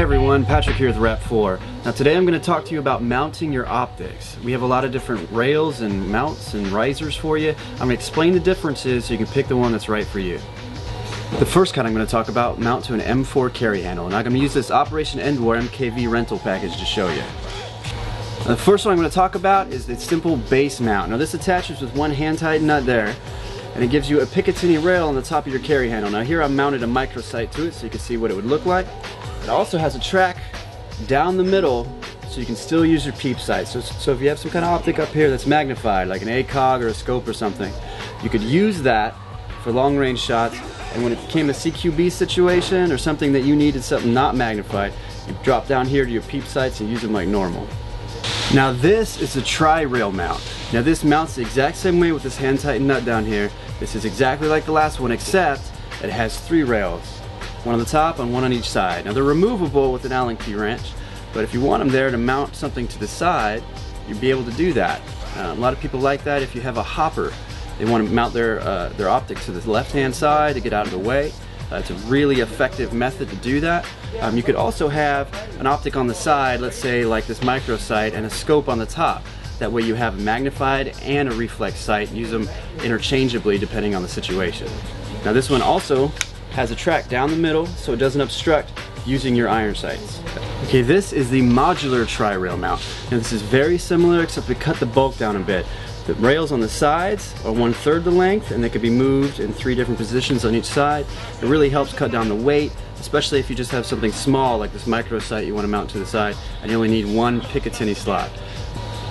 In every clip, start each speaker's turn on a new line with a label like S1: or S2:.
S1: everyone, Patrick here with RAP4. Now today I'm going to talk to you about mounting your optics. We have a lot of different rails and mounts and risers for you. I'm going to explain the differences so you can pick the one that's right for you. The first kind I'm going to talk about, mount to an M4 carry handle. And I'm going to use this Operation Endwar MKV rental package to show you. The first one I'm going to talk about is the simple base mount. Now this attaches with one hand-tight nut there, and it gives you a Picatinny rail on the top of your carry handle. Now here I've mounted a microsight to it so you can see what it would look like. It also has a track down the middle so you can still use your peep sight. So if you have some kind of optic up here that's magnified, like an ACOG or a scope or something, you could use that for long range shots, and when it became a CQB situation or something that you needed something not magnified, you drop down here to your peep sights and use them like normal. Now this is the tri-rail mount. Now this mounts the exact same way with this hand-tightened nut down here. This is exactly like the last one, except it has 3 rails. One on the top and one on each side. Now they're removable with an Allen key wrench, but if you want them there to mount something to the side, you'd be able to do that. A lot of people like that if you have a hopper. They want to mount their optic to the left-hand side to get out of the way. It's a really effective method to do that. You could also have an optic on the side, let's say like this microsight, and a scope on the top. That way you have a magnified and a reflex sight. Use them interchangeably depending on the situation. Now this one also has a track down the middle so it doesn't obstruct using your iron sights. Okay, this is the modular tri-rail mount. Now this is very similar except we cut the bulk down a bit. The rails on the sides are 1/3 the length, and they could be moved in 3 different positions on each side. It really helps cut down the weight, especially if you just have something small like this microsight you want to mount to the side and you only need 1 Picatinny slot.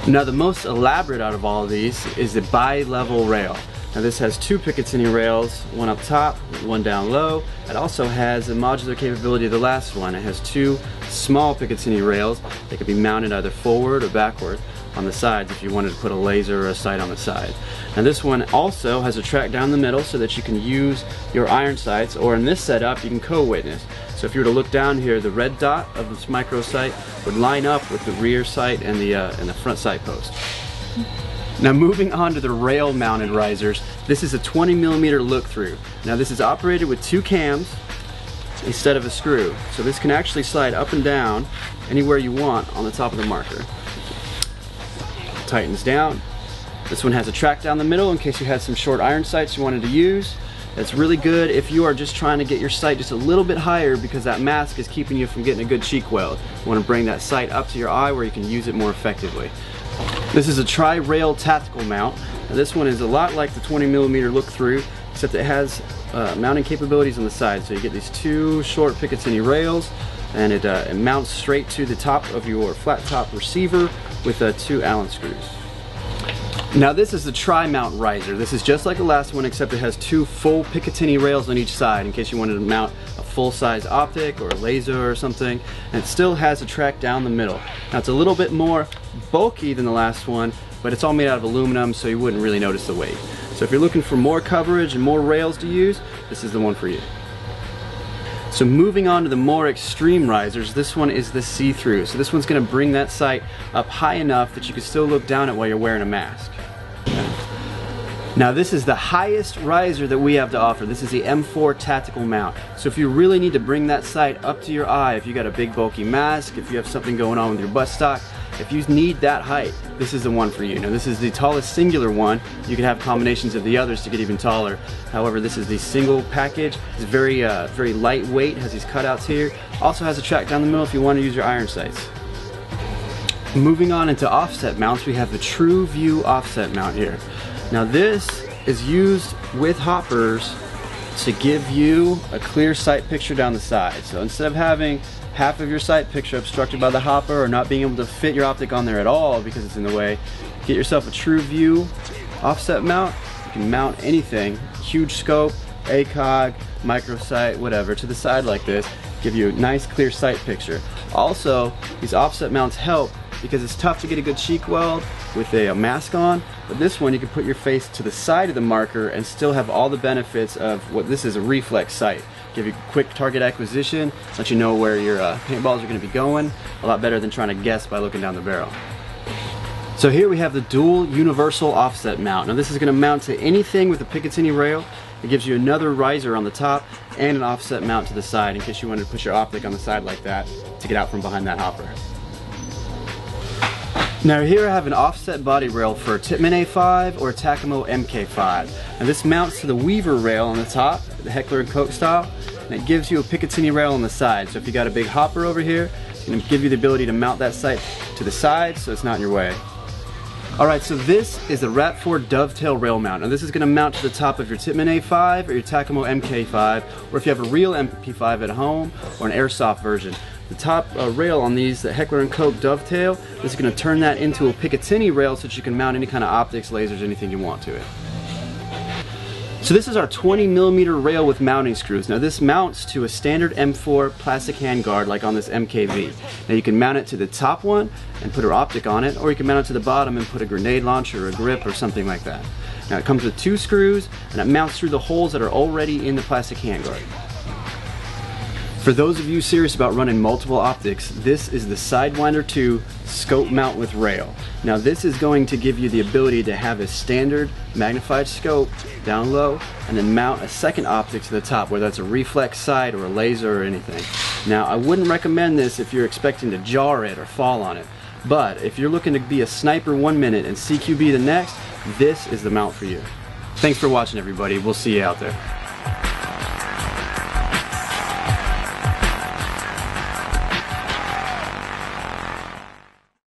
S1: Now the most elaborate out of all of these is the bi-level rail. Now this has 2 Picatinny rails, one up top, one down low. It also has a modular capability of the last one. It has 2 small Picatinny rails that could be mounted either forward or backward on the sides if you wanted to put a laser or a sight on the side. Now this one also has a track down the middle so that you can use your iron sights, or in this setup you can co-witness. So if you were to look down here, the red dot of this micro sight would line up with the rear sight and the front sight post. Now moving on to the rail mounted risers, this is a 20mm look through. Now this is operated with 2 cams instead of a screw. So this can actually slide up and down anywhere you want on the top of the marker. Tightens down. This one has a track down the middle in case you had some short iron sights you wanted to use. That's really good if you are just trying to get your sight just a little bit higher because that mask is keeping you from getting a good cheek weld. You want to bring that sight up to your eye where you can use it more effectively. This is a tri-rail tactical mount. Now this one is a lot like the 20mm look through, except it has mounting capabilities on the side. So you get these 2 short Picatinny rails, and it mounts straight to the top of your flat top receiver with 2 Allen screws. Now this is the tri-mount riser. This is just like the last one except it has 2 full Picatinny rails on each side in case you wanted to mount a full-size optic or a laser or something, and it still has a track down the middle. Now it's a little bit more bulky than the last one, but it's all made out of aluminum so you wouldn't really notice the weight. So if you're looking for more coverage and more rails to use, this is the one for you. So moving on to the more extreme risers, this one is the see-through. So this one's going to bring that sight up high enough that you can still look down at while you're wearing a mask. Now this is the highest riser that we have to offer. This is the M4 tactical mount. So if you really need to bring that sight up to your eye, if you got a big bulky mask, if you have something going on with your buttstock, if you need that height, this is the one for you. Now this is the tallest singular one. You can have combinations of the others to get even taller. However, this is the single package. It's very lightweight, has these cutouts here. Also has a track down the middle if you want to use your iron sights. Moving on into offset mounts, we have the True View offset mount here. Now this is used with hoppers to give you a clear sight picture down the side. So instead of having half of your sight picture obstructed by the hopper or not being able to fit your optic on there at all because it's in the way, get yourself a True View offset mount. You can mount anything, huge scope, ACOG, microsight, whatever, to the side like this, give you a nice clear sight picture. Also, these offset mounts help because it's tough to get a good cheek weld with a mask on, but this one you can put your face to the side of the marker and still have all the benefits of what this is, a reflex sight. Give you quick target acquisition, let you know where your paintballs are going to be going, a lot better than trying to guess by looking down the barrel. So here we have the dual universal offset mount. Now this is going to mount to anything with a Picatinny rail. It gives you another riser on the top and an offset mount to the side in case you wanted to put your optic on the side like that to get out from behind that hopper. Now here I have an offset body rail for a Tippmann A5 or a Takamo MK5. And this mounts to the Weaver rail on the top, the Heckler & Koch style, and it gives you a Picatinny rail on the side. So if you got a big hopper over here, it's going to give you the ability to mount that sight to the side so it's not in your way. Alright, so this is the RAP4 dovetail rail mount. And this is going to mount to the top of your Tippmann A5 or your Takamo MK5, or if you have a real MP5 at home or an airsoft version. The top rail on these, the Heckler & Koch dovetail, this is going to turn that into a Picatinny rail so that you can mount any kind of optics, lasers, anything you want to it. So this is our 20mm rail with mounting screws. Now this mounts to a standard M4 plastic handguard like on this MKV. Now you can mount it to the top one and put an optic on it, or you can mount it to the bottom and put a grenade launcher or a grip or something like that. Now it comes with 2 screws and it mounts through the holes that are already in the plastic handguard. For those of you serious about running multiple optics, this is the Sidewinder 2 scope mount with rail. Now this is going to give you the ability to have a standard magnified scope down low and then mount a second optic to the top, whether that's a reflex sight or a laser or anything. Now I wouldn't recommend this if you're expecting to jar it or fall on it, but if you're looking to be a sniper 1 minute and CQB the next, this is the mount for you. Thanks for watching everybody, we'll see you out there.